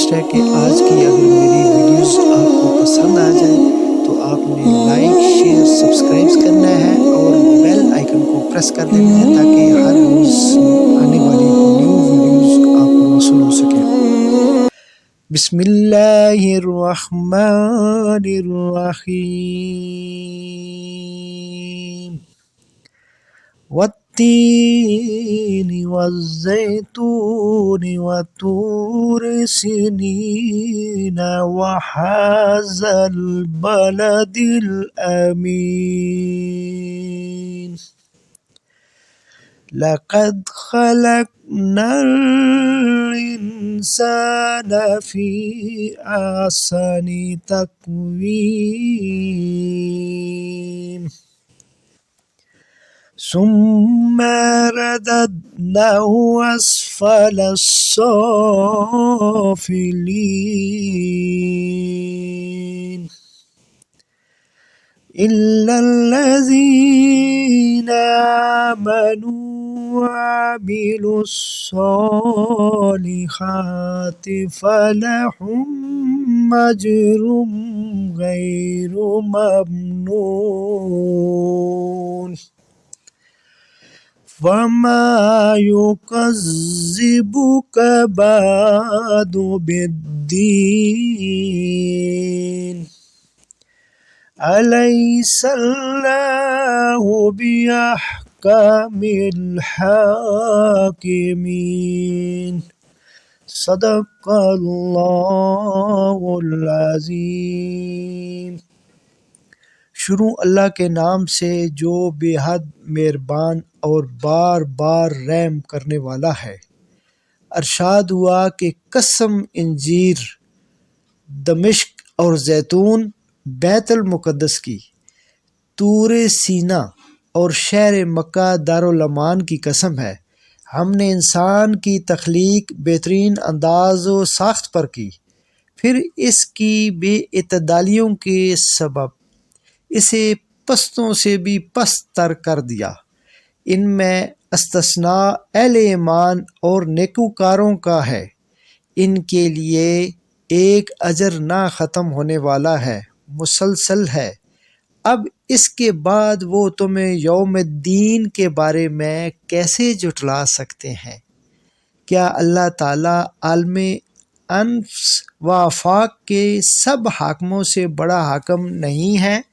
Request है कि आज की अगर मेरी वीडियोस आपको पसंद आ जाए तो आपने लाइक, शेयर, सब्सक्राइब करना है और बेल आइकन को प्रेस कर देना है ताकि हर रोज़ आने वाली न्यू वीडियोस आपको मौसूल हो सके। बिस्मिल्लाहिर्रहमानिर्रहीम। वत्तीनि वज़्ज़ैतूनि वतूर सिनीन वहाज़ल बलदिल अमीन। लक़द खलक़नल इंसान फ़ी अहसनि तक़वीम सुम्मा रददनाहु अस्फ़ल अस्साफ़िलीन इल्लल्लज़ीना आमनू वअमिलुस्सॉलिहाति फ़लहुम अज्रुम गैरु ममनून। वमा युकज़्ज़िबुक बअदु बिद्दीन अलैहिस्सलाहु बिअहकमिल हाकिमीन। सदक़ल्लाहुल अज़ीम। शुरू अल्लाह के नाम से जो बेहद मेहरबान और बार बार रहम करने वाला है। अरशाद हुआ कि कसम इंजीर, दमिश्क और जैतून, बैतुल मुक़द्दस की, तूरे सीना और शहर मक्का दारुल अमान की कसम है। हमने इंसान की तख्लीक बेहतरीन अंदाज़ व साख्त पर की, फिर इसकी बेइतदालियों के सबब इसे पस्तों से भी पस्त तर कर दिया। इनमें इस्तस्ना अहले ईमान और नेकूकारों का है। इनके लिए एक अजर ना ख़त्म होने वाला है, मुसलसल है। अब इसके बाद वो तुम्हें यौमुद्दीन के बारे में कैसे झुठला सकते हैं? क्या अल्लाह ताला आलमे अनफ्स व आफाक के सब हाकिमों से बड़ा हाकिम नहीं है?